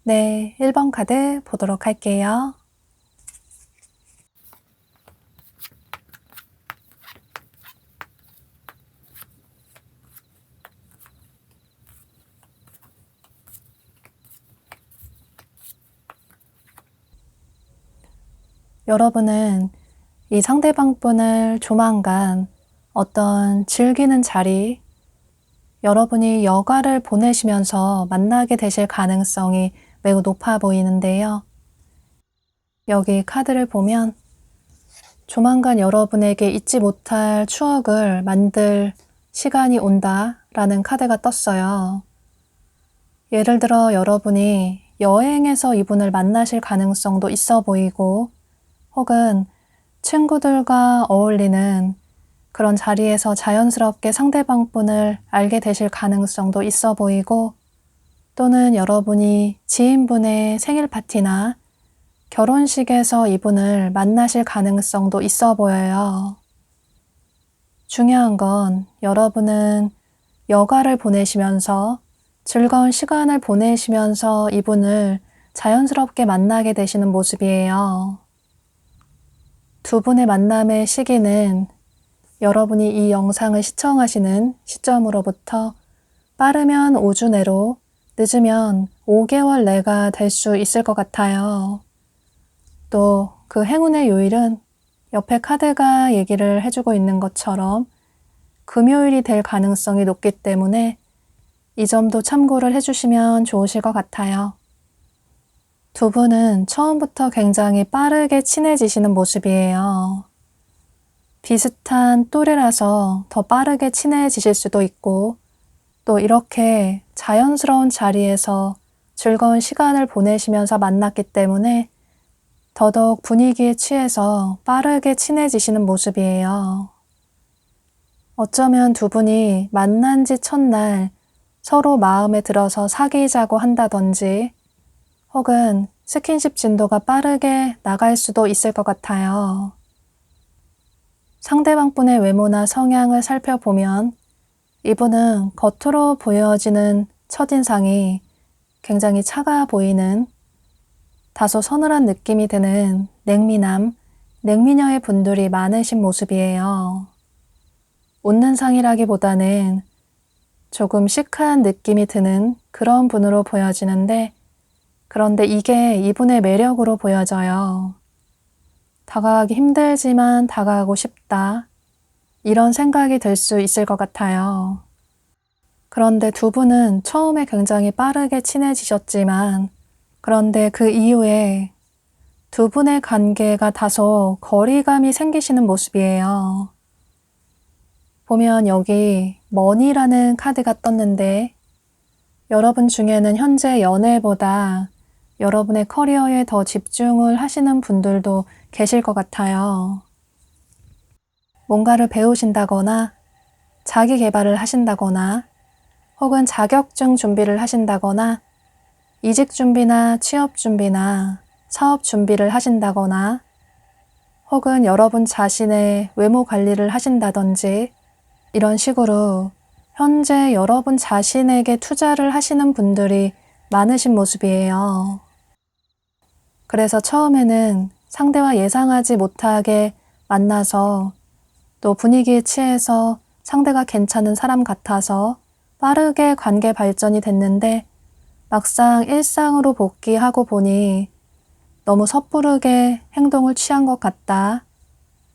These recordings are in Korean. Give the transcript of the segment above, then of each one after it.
네, 1번 카드 보도록 할게요. 여러분은 이 상대방 분을 조만간 어떤 즐기는 자리, 여러분이 여가를 보내시면서 만나게 되실 가능성이 매우 높아 보이는데요. 여기 카드를 보면 조만간 여러분에게 잊지 못할 추억을 만들 시간이 온다라는 카드가 떴어요. 예를 들어 여러분이 여행에서 이분을 만나실 가능성도 있어 보이고, 혹은 친구들과 어울리는 그런 자리에서 자연스럽게 상대방 분을 알게 되실 가능성도 있어 보이고, 또는 여러분이 지인분의 생일 파티나 결혼식에서 이분을 만나실 가능성도 있어 보여요. 중요한 건 여러분은 여가를 보내시면서 즐거운 시간을 보내시면서 이분을 자연스럽게 만나게 되시는 모습이에요. 두 분의 만남의 시기는 여러분이 이 영상을 시청하시는 시점으로부터 빠르면 5주 내로, 늦으면 5개월 내가 될 수 있을 것 같아요. 또 그 행운의 요일은 옆에 카드가 얘기를 해주고 있는 것처럼 금요일이 될 가능성이 높기 때문에 이 점도 참고를 해주시면 좋으실 것 같아요. 두 분은 처음부터 굉장히 빠르게 친해지시는 모습이에요. 비슷한 또래라서 더 빠르게 친해지실 수도 있고, 또 이렇게 자연스러운 자리에서 즐거운 시간을 보내시면서 만났기 때문에 더더욱 분위기에 취해서 빠르게 친해지시는 모습이에요. 어쩌면 두 분이 만난 지 첫날 서로 마음에 들어서 사귀자고 한다든지, 혹은 스킨십 진도가 빠르게 나갈 수도 있을 것 같아요. 상대방 분의 외모나 성향을 살펴보면 이분은 겉으로 보여지는 첫인상이 굉장히 차가워 보이는, 다소 서늘한 느낌이 드는 냉미남, 냉미녀의 분들이 많으신 모습이에요. 웃는 상이라기보다는 조금 시크한 느낌이 드는 그런 분으로 보여지는데, 그런데 이게 이분의 매력으로 보여져요. 다가가기 힘들지만 다가가고 싶다, 이런 생각이 들 수 있을 것 같아요. 그런데 두 분은 처음에 굉장히 빠르게 친해지셨지만, 그런데 그 이후에 두 분의 관계가 다소 거리감이 생기시는 모습이에요. 보면 여기 머니라는 카드가 떴는데, 여러분 중에는 현재 연애보다 여러분의 커리어에 더 집중을 하시는 분들도 계실 것 같아요. 뭔가를 배우신다거나 자기 개발을 하신다거나, 혹은 자격증 준비를 하신다거나, 이직 준비나 취업 준비나 사업 준비를 하신다거나, 혹은 여러분 자신의 외모 관리를 하신다든지, 이런 식으로 현재 여러분 자신에게 투자를 하시는 분들이 많으신 모습이에요. 그래서 처음에는 상대와 예상하지 못하게 만나서 또 분위기에 취해서 상대가 괜찮은 사람 같아서 빠르게 관계 발전이 됐는데 막상 일상으로 복귀하고 보니 너무 섣부르게 행동을 취한 것 같다.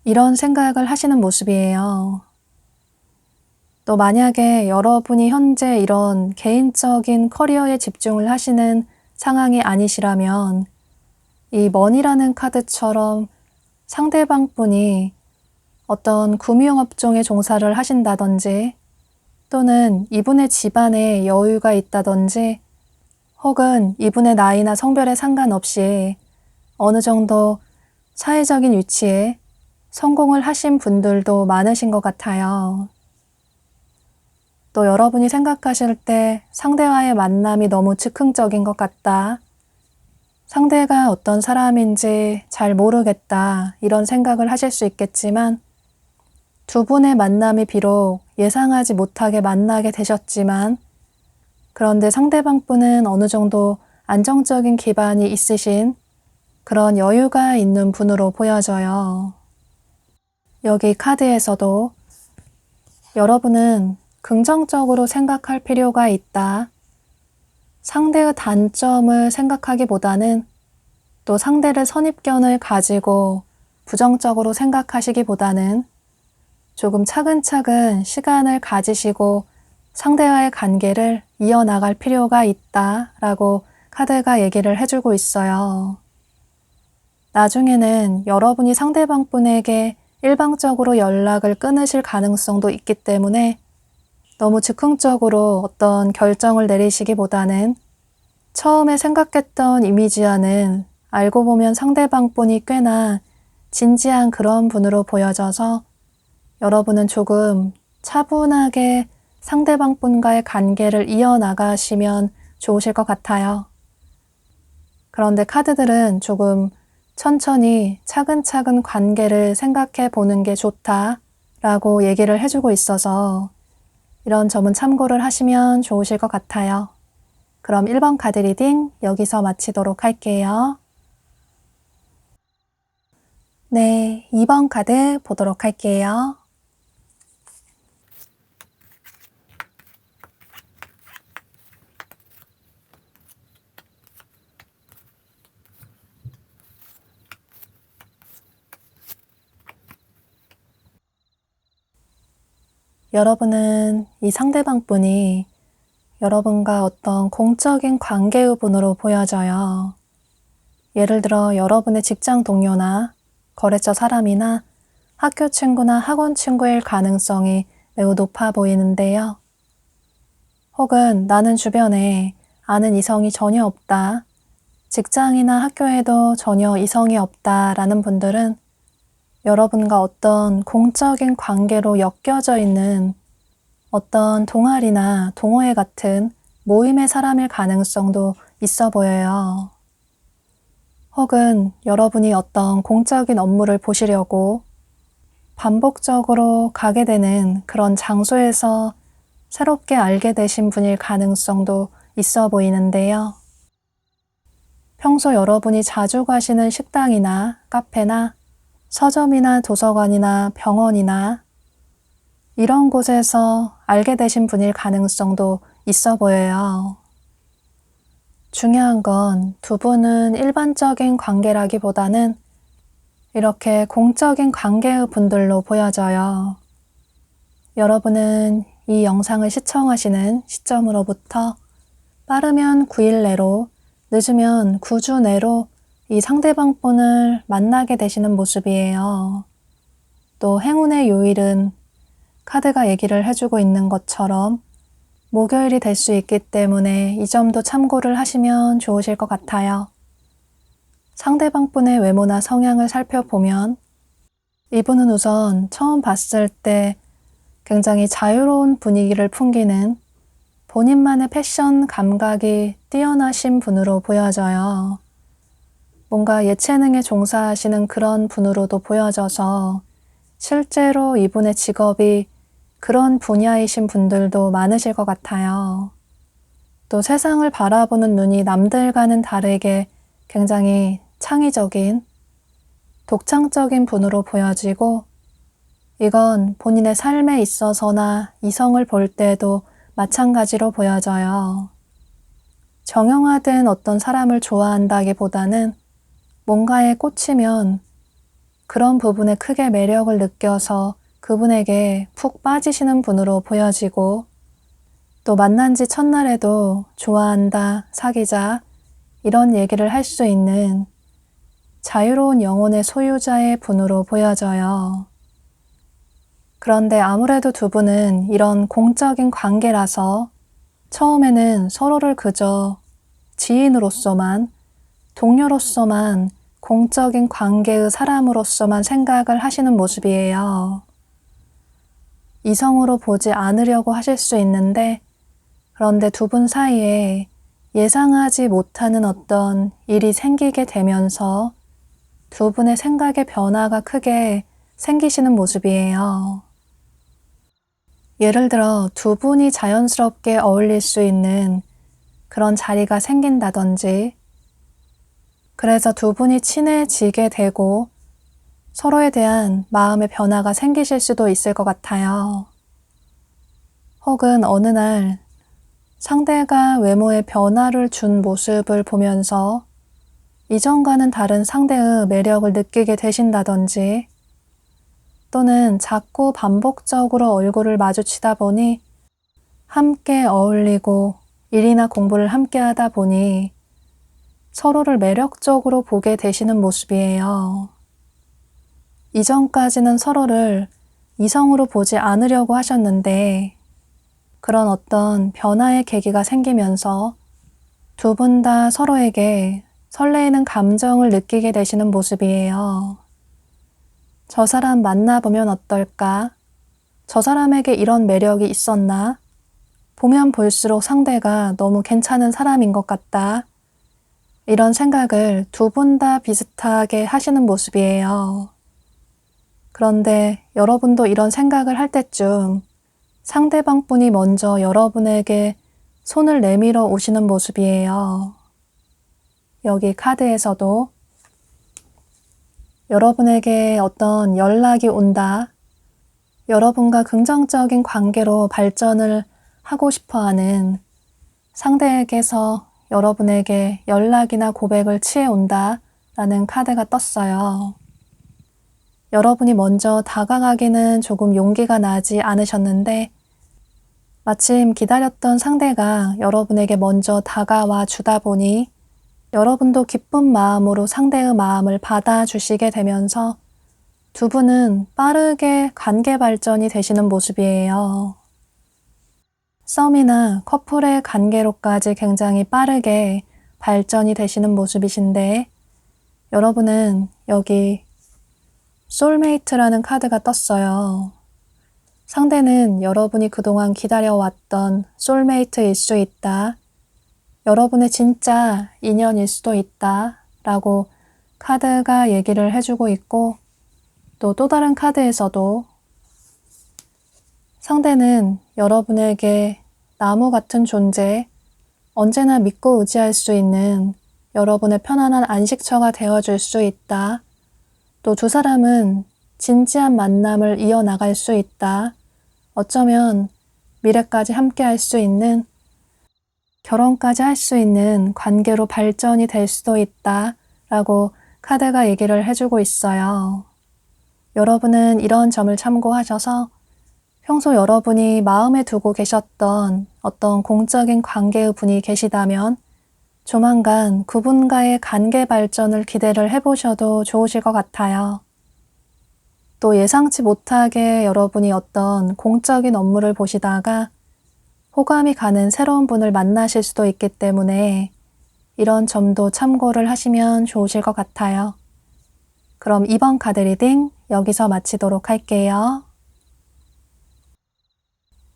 이런 생각을 하시는 모습이에요. 또 만약에 여러분이 현재 이런 개인적인 커리어에 집중을 하시는 상황이 아니시라면 이 머니라는 카드처럼 상대방 분이 어떤 금융업종에 종사를 하신다든지 또는 이분의 집안에 여유가 있다든지 혹은 이분의 나이나 성별에 상관없이 어느 정도 사회적인 위치에 성공을 하신 분들도 많으신 것 같아요. 또 여러분이 생각하실 때 상대와의 만남이 너무 즉흥적인 것 같다. 상대가 어떤 사람인지 잘 모르겠다. 이런 생각을 하실 수 있겠지만 두 분의 만남이 비록 예상하지 못하게 만나게 되셨지만 그런데 상대방 분은 어느 정도 안정적인 기반이 있으신 그런 여유가 있는 분으로 보여져요. 여기 카드에서도 여러분은 긍정적으로 생각할 필요가 있다. 상대의 단점을 생각하기보다는 또 상대를 선입견을 가지고 부정적으로 생각하시기보다는 조금 차근차근 시간을 가지시고 상대와의 관계를 이어나갈 필요가 있다라고 카드가 얘기를 해주고 있어요. 나중에는 여러분이 상대방 분에게 일방적으로 연락을 끊으실 가능성도 있기 때문에 너무 즉흥적으로 어떤 결정을 내리시기보다는 처음에 생각했던 이미지와는 알고 보면 상대방 분이 꽤나 진지한 그런 분으로 보여져서 여러분은 조금 차분하게 상대방 분과의 관계를 이어나가시면 좋으실 것 같아요. 그런데 카드들은 조금 천천히 차근차근 관계를 생각해 보는 게 좋다라고 얘기를 해주고 있어서 이런 점은 참고를 하시면 좋으실 것 같아요. 그럼 1번 카드 리딩 여기서 마치도록 할게요. 네, 2번 카드 보도록 할게요. 여러분은 이 상대방 분이 여러분과 어떤 공적인 관계의 분으로 보여져요. 예를 들어 여러분의 직장 동료나 거래처 사람이나 학교 친구나 학원 친구일 가능성이 매우 높아 보이는데요. 혹은 나는 주변에 아는 이성이 전혀 없다. 직장이나 학교에도 전혀 이성이 없다라는 분들은 여러분과 어떤 공적인 관계로 엮여져 있는 어떤 동아리나 동호회 같은 모임의 사람일 가능성도 있어 보여요. 혹은 여러분이 어떤 공적인 업무를 보시려고 반복적으로 가게 되는 그런 장소에서 새롭게 알게 되신 분일 가능성도 있어 보이는데요. 평소 여러분이 자주 가시는 식당이나 카페나 서점이나 도서관이나 병원이나 이런 곳에서 알게 되신 분일 가능성도 있어 보여요. 중요한 건 두 분은 일반적인 관계라기보다는 이렇게 공적인 관계의 분들로 보여져요. 여러분은 이 영상을 시청하시는 시점으로부터 빠르면 9일 내로, 늦으면 9주 내로 이 상대방 분을 만나게 되시는 모습이에요. 또 행운의 요일은 카드가 얘기를 해주고 있는 것처럼 목요일이 될 수 있기 때문에 이 점도 참고를 하시면 좋으실 것 같아요. 상대방 분의 외모나 성향을 살펴보면 이분은 우선 처음 봤을 때 굉장히 자유로운 분위기를 풍기는 본인만의 패션 감각이 뛰어나신 분으로 보여져요. 뭔가 예체능에 종사하시는 그런 분으로도 보여져서 실제로 이분의 직업이 그런 분야이신 분들도 많으실 것 같아요. 또 세상을 바라보는 눈이 남들과는 다르게 굉장히 창의적인, 독창적인 분으로 보여지고 이건 본인의 삶에 있어서나 이성을 볼 때도 마찬가지로 보여져요. 정형화된 어떤 사람을 좋아한다기보다는 뭔가에 꽂히면 그런 부분에 크게 매력을 느껴서 그분에게 푹 빠지시는 분으로 보여지고 또 만난 지 첫날에도 좋아한다, 사귀자 이런 얘기를 할 수 있는 자유로운 영혼의 소유자의 분으로 보여져요. 그런데 아무래도 두 분은 이런 공적인 관계라서 처음에는 서로를 그저 지인으로서만, 동료로서만, 공적인 관계의 사람으로서만 생각을 하시는 모습이에요. 이성으로 보지 않으려고 하실 수 있는데, 그런데 두 분 사이에 예상하지 못하는 어떤 일이 생기게 되면서 두 분의 생각의 변화가 크게 생기시는 모습이에요. 예를 들어 두 분이 자연스럽게 어울릴 수 있는 그런 자리가 생긴다든지, 그래서 두 분이 친해지게 되고 서로에 대한 마음의 변화가 생기실 수도 있을 것 같아요. 혹은 어느 날 상대가 외모에 변화를 준 모습을 보면서 이전과는 다른 상대의 매력을 느끼게 되신다든지, 또는 자꾸 반복적으로 얼굴을 마주치다 보니 함께 어울리고 일이나 공부를 함께 하다 보니 서로를 매력적으로 보게 되시는 모습이에요. 이전까지는 서로를 이성으로 보지 않으려고 하셨는데 그런 어떤 변화의 계기가 생기면서 두 분 다 서로에게 설레이는 감정을 느끼게 되시는 모습이에요. 저 사람 만나보면 어떨까? 저 사람에게 이런 매력이 있었나? 보면 볼수록 상대가 너무 괜찮은 사람인 것 같다. 이런 생각을 두 분 다 비슷하게 하시는 모습이에요. 그런데 여러분도 이런 생각을 할 때쯤 상대방 분이 먼저 여러분에게 손을 내밀어 오시는 모습이에요. 여기 카드에서도 여러분에게 어떤 연락이 온다. 여러분과 긍정적인 관계로 발전을 하고 싶어하는 상대에게서 여러분에게 연락이나 고백을 취해온다 라는 카드가 떴어요. 여러분이 먼저 다가가기는 조금 용기가 나지 않으셨는데 마침 기다렸던 상대가 여러분에게 먼저 다가와 주다 보니 여러분도 기쁜 마음으로 상대의 마음을 받아주시게 되면서 두 분은 빠르게 관계 발전이 되시는 모습이에요. 썸이나 커플의 관계로까지 굉장히 빠르게 발전이 되시는 모습이신데 여러분은 여기 소울메이트라는 카드가 떴어요. 상대는 여러분이 그동안 기다려왔던 소울메이트일 수 있다. 여러분의 진짜 인연일 수도 있다 라고 카드가 얘기를 해주고 있고 또 다른 카드에서도 상대는 여러분에게 나무 같은 존재, 언제나 믿고 의지할 수 있는 여러분의 편안한 안식처가 되어줄 수 있다. 또 두 사람은 진지한 만남을 이어나갈 수 있다. 어쩌면 미래까지 함께 할 수 있는 결혼까지 할 수 있는 관계로 발전이 될 수도 있다 라고 카드가 얘기를 해주고 있어요. 여러분은 이런 점을 참고하셔서 평소 여러분이 마음에 두고 계셨던 어떤 공적인 관계의 분이 계시다면 조만간 그분과의 관계 발전을 기대를 해보셔도 좋으실 것 같아요. 또 예상치 못하게 여러분이 어떤 공적인 업무를 보시다가 호감이 가는 새로운 분을 만나실 수도 있기 때문에 이런 점도 참고를 하시면 좋으실 것 같아요. 그럼 이번 카드 리딩 여기서 마치도록 할게요.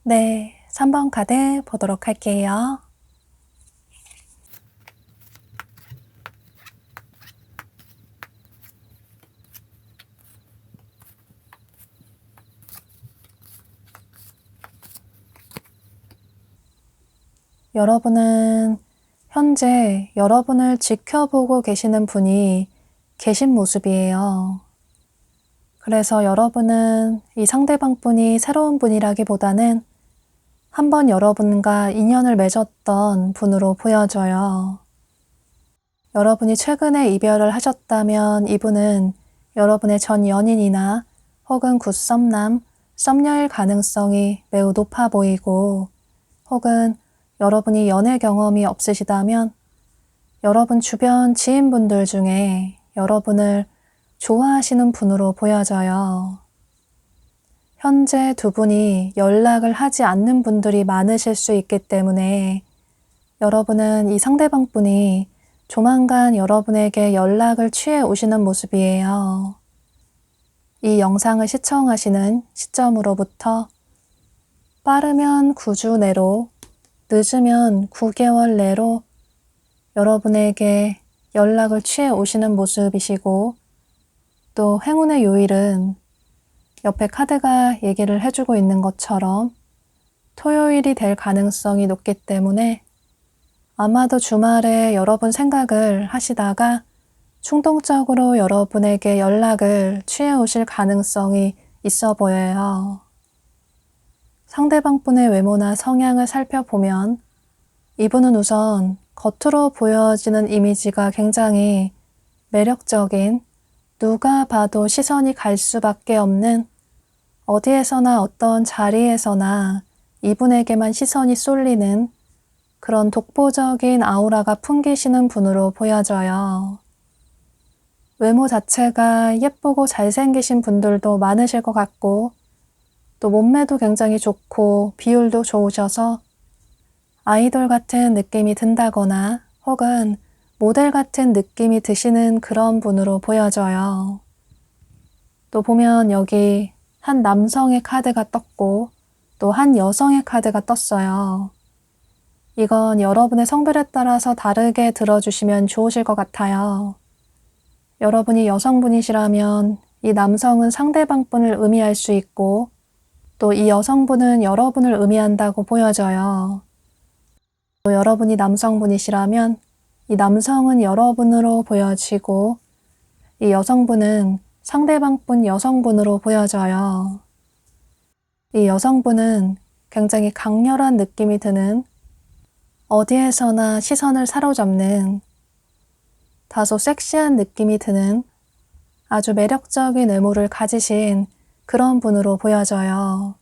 네, 3번 카드 보도록 할게요. 여러분은 현재 여러분을 지켜보고 계시는 분이 계신 모습이에요. 그래서 여러분은 이 상대방 분이 새로운 분이라기보다는 한번 여러분과 인연을 맺었던 분으로 보여져요. 여러분이 최근에 이별을 하셨다면 이분은 여러분의 전 연인이나 혹은 굿썸남, 썸녀일 가능성이 매우 높아 보이고, 혹은 여러분이 연애 경험이 없으시다면 여러분 주변 지인분들 중에 여러분을 좋아하시는 분으로 보여져요. 현재 두 분이 연락을 하지 않는 분들이 많으실 수 있기 때문에 여러분은 이 상대방 분이 조만간 여러분에게 연락을 취해 오시는 모습이에요. 이 영상을 시청하시는 시점으로부터 빠르면 9주 내로, 늦으면 9개월 내로 여러분에게 연락을 취해 오시는 모습이시고, 또 행운의 요일은 옆에 카드가 얘기를 해주고 있는 것처럼 토요일이 될 가능성이 높기 때문에 아마도 주말에 여러분 생각을 하시다가 충동적으로 여러분에게 연락을 취해 오실 가능성이 있어 보여요. 상대방 분의 외모나 성향을 살펴보면 이분은 우선 겉으로 보여지는 이미지가 굉장히 매력적인, 누가 봐도 시선이 갈 수밖에 없는, 어디에서나 어떤 자리에서나 이분에게만 시선이 쏠리는 그런 독보적인 아우라가 풍기시는 분으로 보여져요. 외모 자체가 예쁘고 잘생기신 분들도 많으실 것 같고, 또 몸매도 굉장히 좋고 비율도 좋으셔서 아이돌 같은 느낌이 든다거나 혹은 모델 같은 느낌이 드시는 그런 분으로 보여져요. 또 보면 여기 한 남성의 카드가 떴고 또 한 여성의 카드가 떴어요. 이건 여러분의 성별에 따라서 다르게 들어주시면 좋으실 것 같아요. 여러분이 여성분이시라면 이 남성은 상대방 분을 의미할 수 있고, 또 이 여성분은 여러분을 의미한다고 보여져요. 또 여러분이 남성분이시라면 이 남성은 여러분으로 보여지고, 이 여성분은 상대방 분 여성분으로 보여져요. 이 여성분은 굉장히 강렬한 느낌이 드는, 어디에서나 시선을 사로잡는, 다소 섹시한 느낌이 드는 아주 매력적인 외모를 가지신 그런 분으로 보여져요.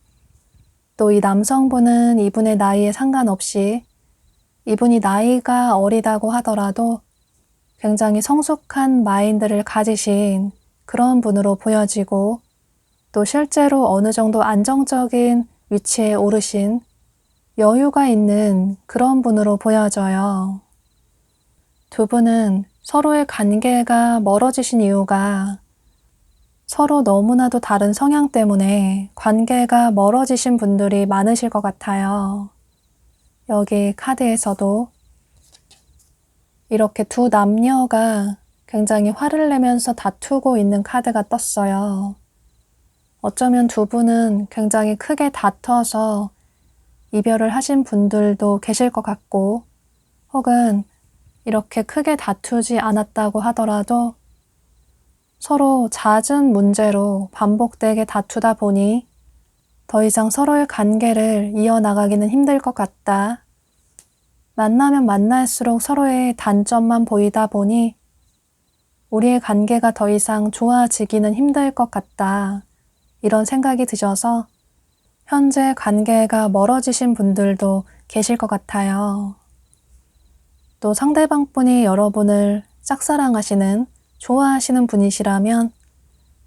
또 이 남성분은 이분의 나이에 상관없이 이분이 나이가 어리다고 하더라도 굉장히 성숙한 마인드를 가지신 그런 분으로 보여지고, 또 실제로 어느 정도 안정적인 위치에 오르신 여유가 있는 그런 분으로 보여져요. 두 분은 서로의 관계가 멀어지신 이유가 서로 너무나도 다른 성향 때문에 관계가 멀어지신 분들이 많으실 것 같아요. 여기 카드에서도 이렇게 두 남녀가 굉장히 화를 내면서 다투고 있는 카드가 떴어요. 어쩌면 두 분은 굉장히 크게 다퉈서 이별을 하신 분들도 계실 것 같고, 혹은 이렇게 크게 다투지 않았다고 하더라도 서로 잦은 문제로 반복되게 다투다 보니 더 이상 서로의 관계를 이어나가기는 힘들 것 같다. 만나면 만날수록 서로의 단점만 보이다 보니 우리의 관계가 더 이상 좋아지기는 힘들 것 같다. 이런 생각이 드셔서 현재 관계가 멀어지신 분들도 계실 것 같아요. 또 상대방 분이 여러분을 짝사랑하시는, 좋아하시는 분이시라면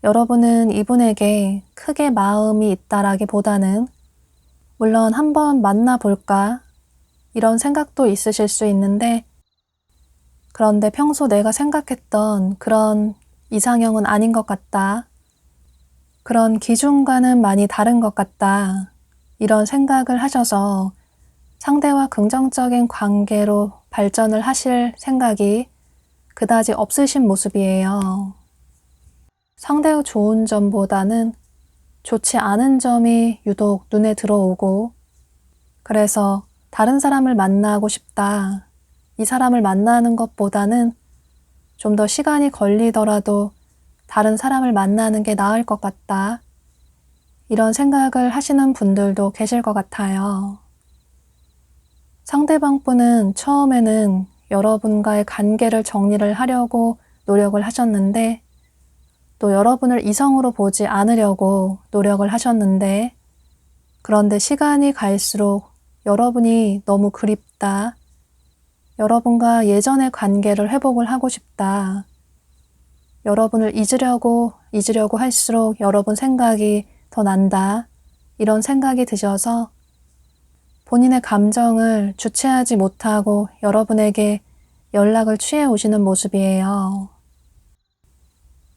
여러분은 이분에게 크게 마음이 있다라기보다는 물론 한번 만나볼까 이런 생각도 있으실 수 있는데, 그런데 평소 내가 생각했던 그런 이상형은 아닌 것 같다. 그런 기준과는 많이 다른 것 같다. 이런 생각을 하셔서 상대와 긍정적인 관계로 발전을 하실 생각이 그다지 없으신 모습이에요. 상대의 좋은 점보다는 좋지 않은 점이 유독 눈에 들어오고, 그래서 다른 사람을 만나고 싶다. 이 사람을 만나는 것보다는 좀 더 시간이 걸리더라도 다른 사람을 만나는 게 나을 것 같다. 이런 생각을 하시는 분들도 계실 것 같아요. 상대방 분은 처음에는 여러분과의 관계를 정리를 하려고 노력을 하셨는데, 또 여러분을 이성으로 보지 않으려고 노력을 하셨는데, 그런데 시간이 갈수록 여러분이 너무 그립다. 여러분과 예전의 관계를 회복을 하고 싶다. 여러분을 잊으려고 할수록 여러분 생각이 더 난다. 이런 생각이 드셔서 본인의 감정을 주체하지 못하고 여러분에게 연락을 취해 오시는 모습이에요.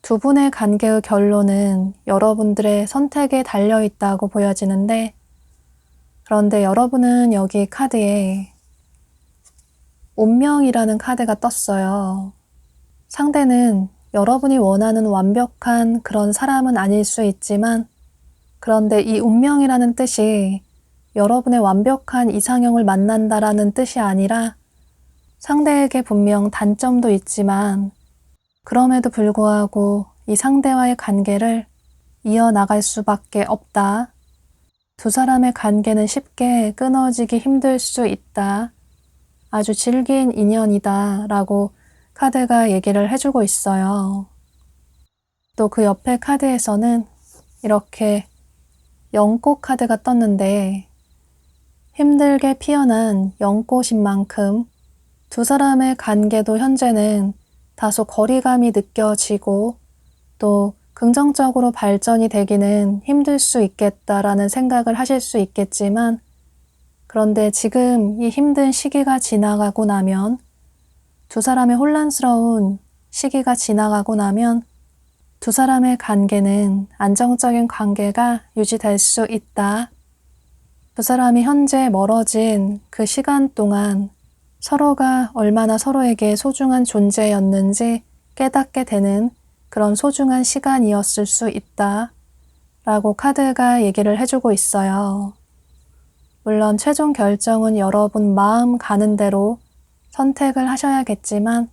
두 분의 관계의 결론은 여러분들의 선택에 달려 있다고 보여지는데, 그런데 여러분은 여기 카드에 운명이라는 카드가 떴어요. 상대는 여러분이 원하는 완벽한 그런 사람은 아닐 수 있지만, 그런데 이 운명이라는 뜻이 여러분의 완벽한 이상형을 만난다라는 뜻이 아니라 상대에게 분명 단점도 있지만 그럼에도 불구하고 이 상대와의 관계를 이어나갈 수밖에 없다. 두 사람의 관계는 쉽게 끊어지기 힘들 수 있다. 아주 질긴 인연이다 라고 카드가 얘기를 해주고 있어요. 또 그 옆에 카드에서는 이렇게 연꽃 카드가 떴는데, 힘들게 피어난 연꽃인 만큼 두 사람의 관계도 현재는 다소 거리감이 느껴지고 또 긍정적으로 발전이 되기는 힘들 수 있겠다라는 생각을 하실 수 있겠지만, 그런데 지금 이 힘든 시기가 지나가고 나면, 두 사람의 혼란스러운 시기가 지나가고 나면 두 사람의 관계는 안정적인 관계가 유지될 수 있다. 두 사람이 현재 멀어진 그 시간 동안 서로가 얼마나 서로에게 소중한 존재였는지 깨닫게 되는 그런 소중한 시간이었을 수 있다. 라고 카드가 얘기를 해주고 있어요. 물론 최종 결정은 여러분 마음 가는 대로 선택을 하셔야겠지만,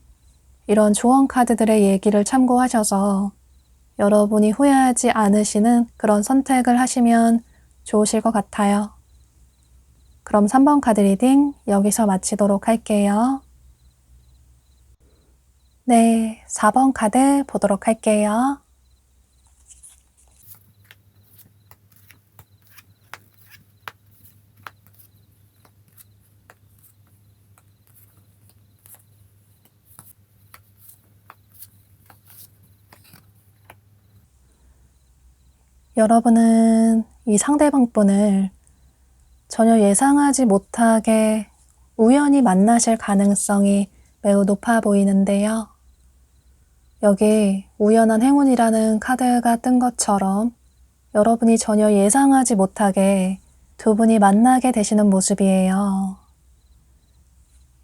이런 조언 카드들의 얘기를 참고하셔서 여러분이 후회하지 않으시는 그런 선택을 하시면 좋으실 것 같아요. 그럼 3번 카드 리딩 여기서 마치도록 할게요. 네, 4번 카드 보도록 할게요. 여러분은 이 상대방 분을 전혀 예상하지 못하게 우연히 만나실 가능성이 매우 높아 보이는데요. 여기 우연한 행운이라는 카드가 뜬 것처럼 여러분이 전혀 예상하지 못하게 두 분이 만나게 되시는 모습이에요.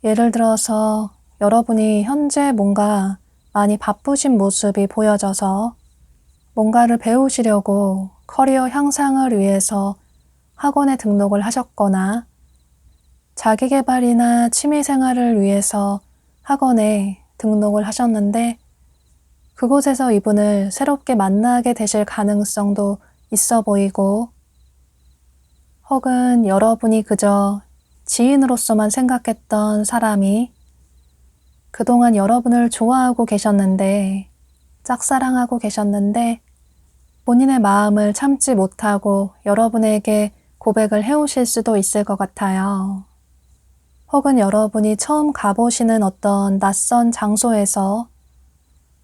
예를 들어서 여러분이 현재 뭔가 많이 바쁘신 모습이 보여져서 뭔가를 배우시려고 커리어 향상을 위해서 학원에 등록을 하셨거나 자기계발이나 취미생활을 위해서 학원에 등록을 하셨는데, 그곳에서 이분을 새롭게 만나게 되실 가능성도 있어 보이고, 혹은 여러분이 그저 지인으로서만 생각했던 사람이 그동안 여러분을 좋아하고 계셨는데, 짝사랑하고 계셨는데 본인의 마음을 참지 못하고 여러분에게 고백을 해오실 수도 있을 것 같아요. 혹은 여러분이 처음 가보시는 어떤 낯선 장소에서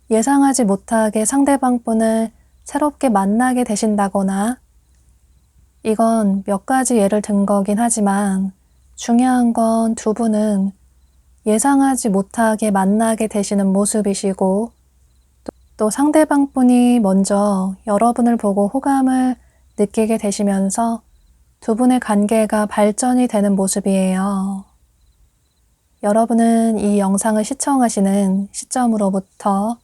예상하지 못하게 상대방 분을 새롭게 만나게 되신다거나, 이건 몇 가지 예를 든 거긴 하지만 중요한 건 두 분은 예상하지 못하게 만나게 되시는 모습이시고, 또 상대방 분이 먼저 여러분을 보고 호감을 느끼게 되시면서 두 분의 관계가 발전이 되는 모습이에요. 여러분은 이 영상을 시청하시는 시점으로부터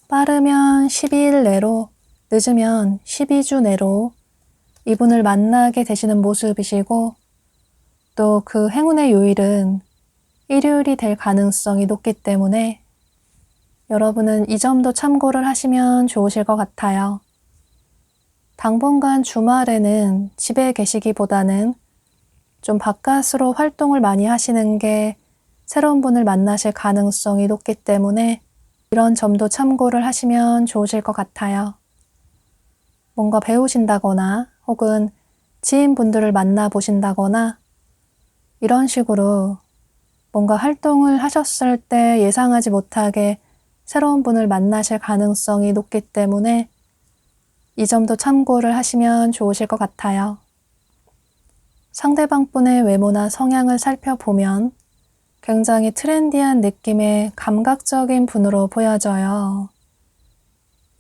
빠르면 12일 내로, 늦으면 12주 내로 이분을 만나게 되시는 모습이시고, 또 그 행운의 요일은 일요일이 될 가능성이 높기 때문에 여러분은 이 점도 참고를 하시면 좋으실 것 같아요. 당분간 주말에는 집에 계시기보다는 좀 바깥으로 활동을 많이 하시는 게 새로운 분을 만나실 가능성이 높기 때문에 이런 점도 참고를 하시면 좋으실 것 같아요. 뭔가 배우신다거나 혹은 지인분들을 만나보신다거나 이런 식으로 뭔가 활동을 하셨을 때 예상하지 못하게 새로운 분을 만나실 가능성이 높기 때문에 이 점도 참고를 하시면 좋으실 것 같아요. 상대방 분의 외모나 성향을 살펴보면 굉장히 트렌디한 느낌의 감각적인 분으로 보여져요.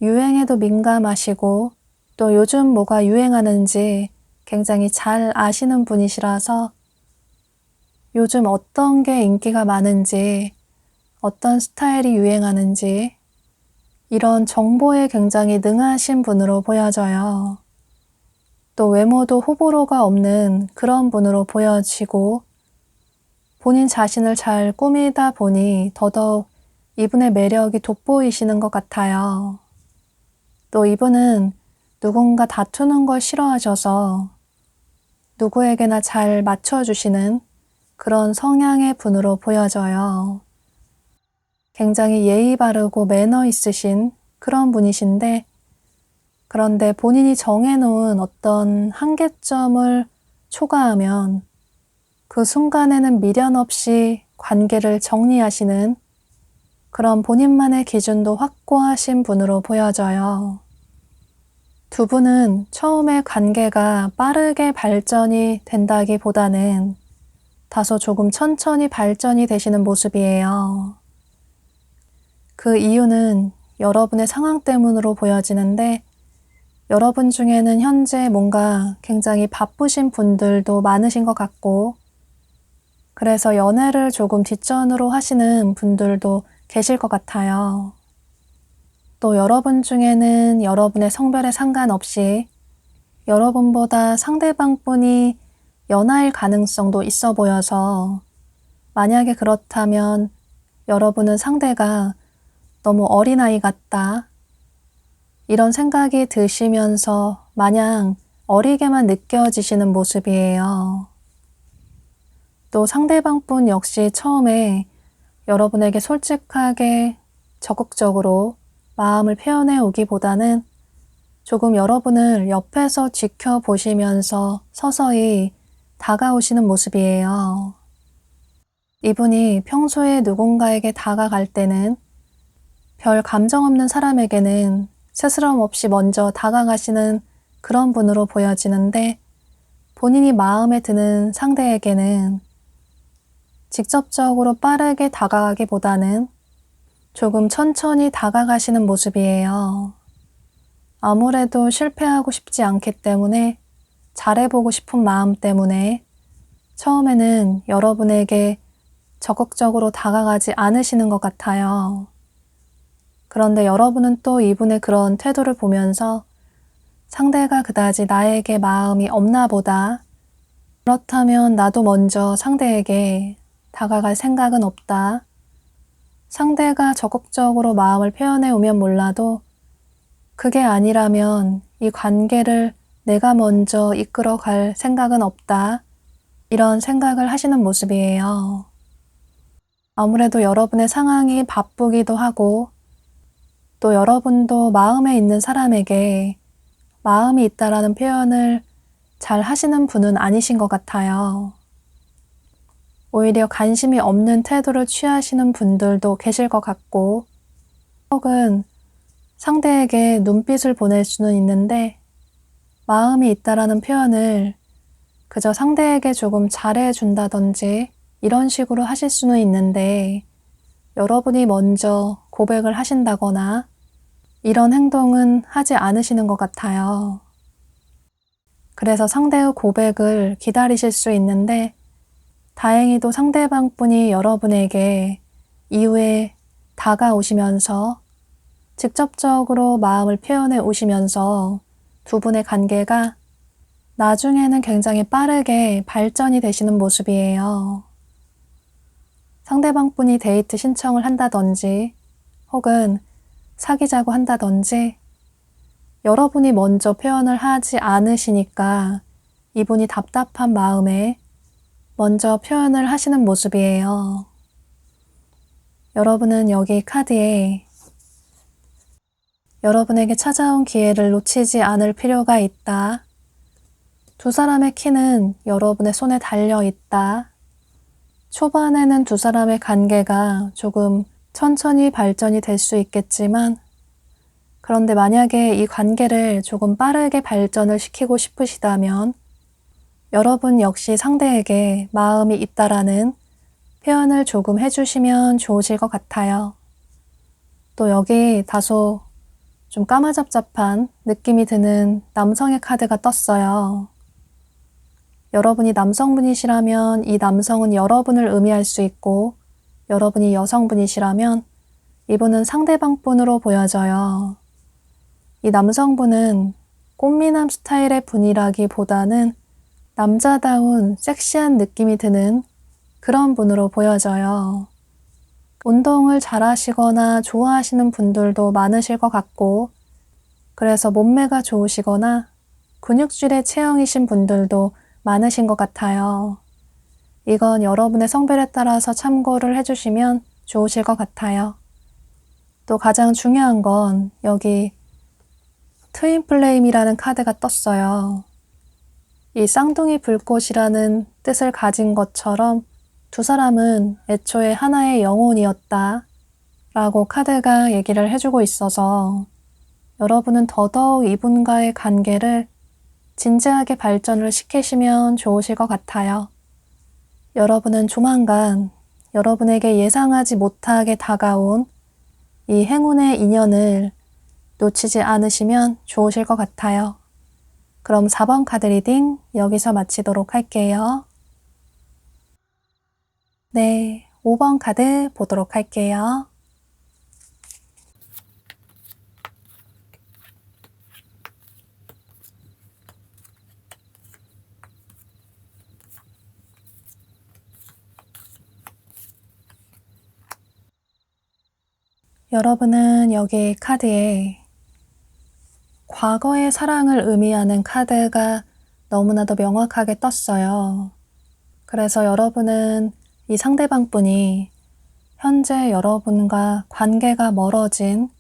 유행에도 민감하시고 또 요즘 뭐가 유행하는지 굉장히 잘 아시는 분이시라서 요즘 어떤 게 인기가 많은지, 어떤 스타일이 유행하는지 이런 정보에 굉장히 능하신 분으로 보여져요. 또 외모도 호불호가 없는 그런 분으로 보여지고 본인 자신을 잘 꾸미다 보니 더더욱 이분의 매력이 돋보이시는 것 같아요. 또 이분은 누군가 다투는 걸 싫어하셔서 누구에게나 잘 맞춰주시는 그런 성향의 분으로 보여져요. 굉장히 예의 바르고 매너 있으신 그런 분이신데 그런데 본인이 정해놓은 어떤 한계점을 초과하면 그 순간에는 미련 없이 관계를 정리하시는 그런 본인만의 기준도 확고하신 분으로 보여져요. 두 분은 처음에 관계가 빠르게 발전이 된다기보다는 다소 조금 천천히 발전이 되시는 모습이에요. 그 이유는 여러분의 상황 때문으로 보여지는데 여러분 중에는 현재 뭔가 굉장히 바쁘신 분들도 많으신 것 같고 그래서 연애를 조금 뒷전으로 하시는 분들도 계실 것 같아요. 또 여러분 중에는 여러분의 성별에 상관없이 여러분보다 상대방 분이 연하일 가능성도 있어 보여서 만약에 그렇다면 여러분은 상대가 너무 어린아이 같다 이런 생각이 드시면서 마냥 어리게만 느껴지시는 모습이에요. 또 상대방 분 역시 처음에 여러분에게 솔직하게 적극적으로 마음을 표현해 오기보다는 조금 여러분을 옆에서 지켜보시면서 서서히 다가오시는 모습이에요. 이분이 평소에 누군가에게 다가갈 때는 별 감정 없는 사람에게는 스스럼 없이 먼저 다가가시는 그런 분으로 보여지는데 본인이 마음에 드는 상대에게는 직접적으로 빠르게 다가가기보다는 조금 천천히 다가가시는 모습이에요. 아무래도 실패하고 싶지 않기 때문에 잘해보고 싶은 마음 때문에 처음에는 여러분에게 적극적으로 다가가지 않으시는 것 같아요. 그런데 여러분은 또 이분의 그런 태도를 보면서 상대가 그다지 나에게 마음이 없나 보다. 그렇다면 나도 먼저 상대에게 다가갈 생각은 없다. 상대가 적극적으로 마음을 표현해 오면 몰라도 그게 아니라면 이 관계를 내가 먼저 이끌어 갈 생각은 없다. 이런 생각을 하시는 모습이에요. 아무래도 여러분의 상황이 바쁘기도 하고 또 여러분도 마음에 있는 사람에게 마음이 있다라는 표현을 잘 하시는 분은 아니신 것 같아요. 오히려 관심이 없는 태도를 취하시는 분들도 계실 것 같고 혹은 상대에게 눈빛을 보낼 수는 있는데 마음이 있다라는 표현을 그저 상대에게 조금 잘해준다든지 이런 식으로 하실 수는 있는데 여러분이 먼저 고백을 하신다거나 이런 행동은 하지 않으시는 것 같아요. 그래서 상대의 고백을 기다리실 수 있는데 다행히도 상대방 분이 여러분에게 이후에 다가오시면서 직접적으로 마음을 표현해 오시면서 두 분의 관계가 나중에는 굉장히 빠르게 발전이 되시는 모습이에요. 상대방 분이 데이트 신청을 한다든지 혹은 사귀자고 한다든지 여러분이 먼저 표현을 하지 않으시니까 이분이 답답한 마음에 먼저 표현을 하시는 모습이에요. 여러분은 여기 카드에 여러분에게 찾아온 기회를 놓치지 않을 필요가 있다. 두 사람의 키는 여러분의 손에 달려 있다. 초반에는 두 사람의 관계가 조금 천천히 발전이 될 수 있겠지만 그런데 만약에 이 관계를 조금 빠르게 발전을 시키고 싶으시다면 여러분 역시 상대에게 마음이 있다라는 표현을 조금 해주시면 좋으실 것 같아요. 또 여기 다소 좀 까마잡잡한 느낌이 드는 남성의 카드가 떴어요. 여러분이 남성분이시라면 이 남성은 여러분을 의미할 수 있고 여러분이 여성분이시라면 이분은 상대방 분으로 보여져요. 이 남성분은 꽃미남 스타일의 분이라기보다는 남자다운 섹시한 느낌이 드는 그런 분으로 보여져요. 운동을 잘하시거나 좋아하시는 분들도 많으실 것 같고 그래서 몸매가 좋으시거나 근육질의 체형이신 분들도 많으신 것 같아요. 이건 여러분의 성별에 따라서 참고를 해주시면 좋으실 것 같아요. 또 가장 중요한 건 여기 트윈 플레임이라는 카드가 떴어요. 이 쌍둥이 불꽃이라는 뜻을 가진 것처럼 두 사람은 애초에 하나의 영혼이었다 라고 카드가 얘기를 해주고 있어서 여러분은 더더욱 이분과의 관계를 진지하게 발전을 시키시면 좋으실 것 같아요. 여러분은 조만간 여러분에게 예상하지 못하게 다가온 이 행운의 인연을 놓치지 않으시면 좋으실 것 같아요. 그럼 4번 카드 리딩 여기서 마치도록 할게요. 네, 5번 카드 보도록 할게요. 여러분은 여기 카드에 과거의 사랑을 의미하는 카드가 너무나도 명확하게 떴어요. 그래서 여러분은 이 상대방 분이 현재 여러분과 관계가 멀어진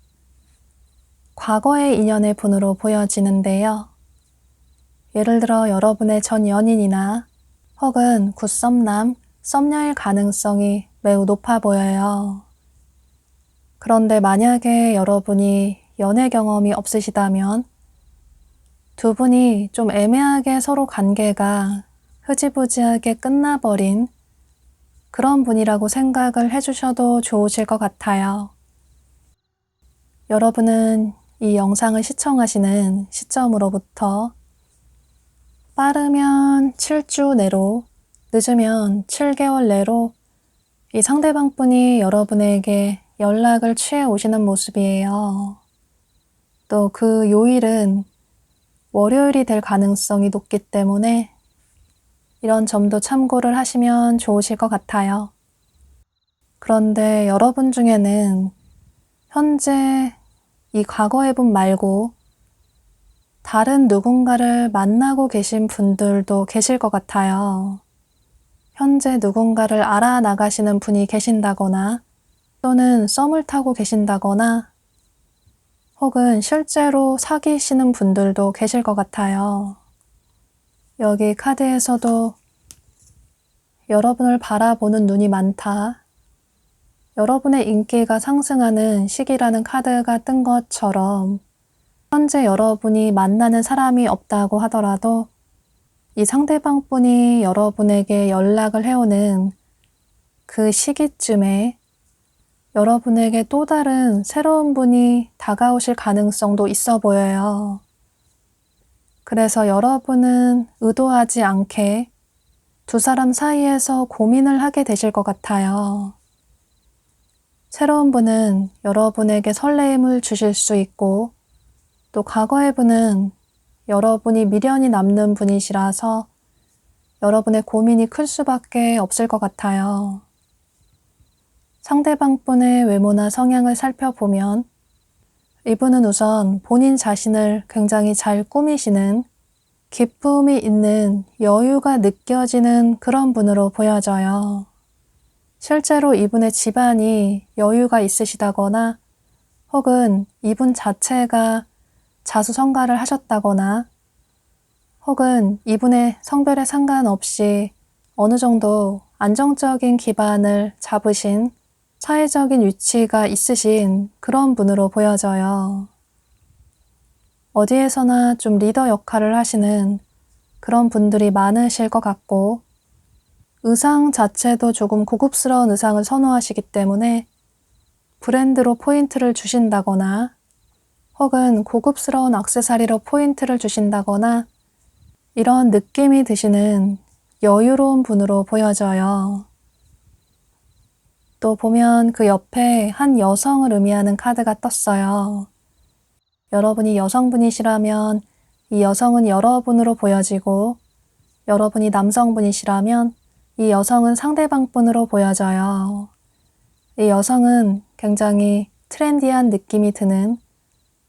과거의 인연의 분으로 보여지는데요. 예를 들어 여러분의 전 연인이나 혹은 굿썸남, 썸녀일 가능성이 매우 높아 보여요. 그런데 만약에 여러분이 연애 경험이 없으시다면 두 분이 좀 애매하게 서로 관계가 흐지부지하게 끝나버린 그런 분이라고 생각을 해주셔도 좋으실 것 같아요. 여러분은 이 영상을 시청하시는 시점으로부터 빠르면 7주 내로, 늦으면 7개월 내로 이 상대방 분이 여러분에게 연락을 취해 오시는 모습이에요. 또 그 요일은 월요일이 될 가능성이 높기 때문에 이런 점도 참고를 하시면 좋으실 것 같아요. 그런데 여러분 중에는 현재 이 과거의 분 말고 다른 누군가를 만나고 계신 분들도 계실 것 같아요. 현재 누군가를 알아나가시는 분이 계신다거나 또는 썸을 타고 계신다거나 혹은 실제로 사귀시는 분들도 계실 것 같아요. 여기 카드에서도 여러분을 바라보는 눈이 많다. 여러분의 인기가 상승하는 시기라는 카드가 뜬 것처럼 현재 여러분이 만나는 사람이 없다고 하더라도 이 상대방 분이 여러분에게 연락을 해오는 그 시기쯤에 여러분에게 또 다른 새로운 분이 다가오실 가능성도 있어 보여요. 그래서 여러분은 의도하지 않게 두 사람 사이에서 고민을 하게 되실 것 같아요. 새로운 분은 여러분에게 설레임을 주실 수 있고 또 과거의 분은 여러분이 미련이 남는 분이시라서 여러분의 고민이 클 수밖에 없을 것 같아요. 상대방 분의 외모나 성향을 살펴보면 이분은 우선 본인 자신을 굉장히 잘 꾸미시는 기쁨이 있는 여유가 느껴지는 그런 분으로 보여져요. 실제로 이분의 집안이 여유가 있으시다거나 혹은 이분 자체가 자수성가를 하셨다거나 혹은 이분의 성별에 상관없이 어느 정도 안정적인 기반을 잡으신 사회적인 위치가 있으신 그런 분으로 보여져요. 어디에서나 좀 리더 역할을 하시는 그런 분들이 많으실 것 같고 의상 자체도 조금 고급스러운 의상을 선호하시기 때문에 브랜드로 포인트를 주신다거나 혹은 고급스러운 액세서리로 포인트를 주신다거나 이런 느낌이 드시는 여유로운 분으로 보여져요. 또 보면 그 옆에 한 여성을 의미하는 카드가 떴어요. 여러분이 여성분이시라면 이 여성은 여러분으로 보여지고 여러분이 남성분이시라면 이 여성은 상대방 분으로 보여져요. 이 여성은 굉장히 트렌디한 느낌이 드는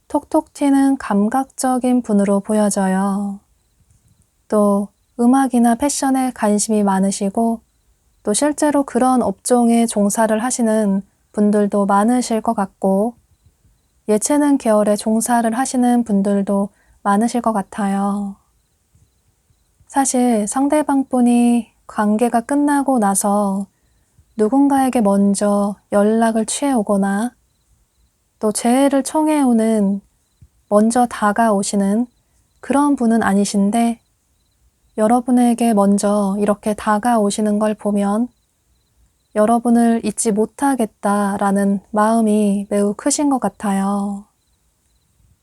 톡톡 튀는 감각적인 분으로 보여져요. 또 음악이나 패션에 관심이 많으시고 또 실제로 그런 업종에 종사를 하시는 분들도 많으실 것 같고 예체능 계열에 종사를 하시는 분들도 많으실 것 같아요. 사실 상대방 분이 관계가 끝나고 나서 누군가에게 먼저 연락을 취해오거나 또 재회를 청해오는 먼저 다가오시는 그런 분은 아니신데 여러분에게 먼저 이렇게 다가오시는 걸 보면 여러분을 잊지 못하겠다라는 마음이 매우 크신 것 같아요.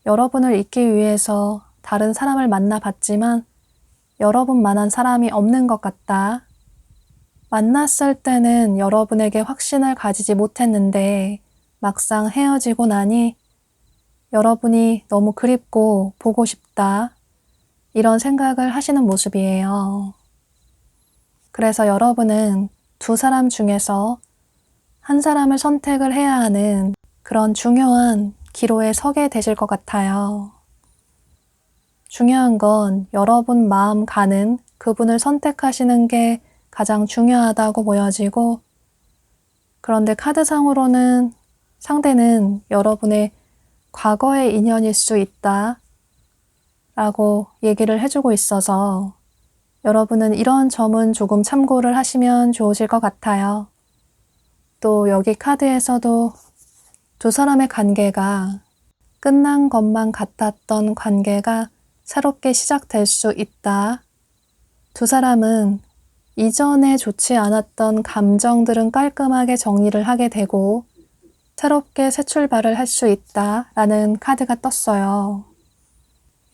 여러분을 잊기 위해서 다른 사람을 만나봤지만 여러분만한 사람이 없는 것 같다. 만났을 때는 여러분에게 확신을 가지지 못했는데 막상 헤어지고 나니 여러분이 너무 그립고 보고 싶다. 이런 생각을 하시는 모습이에요. 그래서 여러분은 두 사람 중에서 한 사람을 선택을 해야 하는 그런 중요한 기로에 서게 되실 것 같아요. 중요한 건 여러분 마음 가는 그분을 선택하시는 게 가장 중요하다고 보여지고 그런데 카드상으로는 상대는 여러분의 과거의 인연일 수 있다 라고 얘기를 해주고 있어서 여러분은 이런 점은 조금 참고를 하시면 좋으실 것 같아요. 또 여기 카드에서도 두 사람의 관계가 끝난 것만 같았던 관계가 새롭게 시작될 수 있다. 두 사람은 이전에 좋지 않았던 감정들은 깔끔하게 정리를 하게 되고 새롭게 새 출발을 할 수 있다 라는 카드가 떴어요.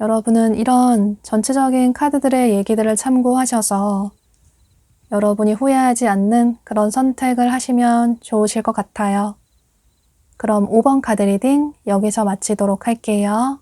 여러분은 이런 전체적인 카드들의 얘기들을 참고하셔서 여러분이 후회하지 않는 그런 선택을 하시면 좋으실 것 같아요. 그럼 5번 카드 리딩 여기서 마치도록 할게요.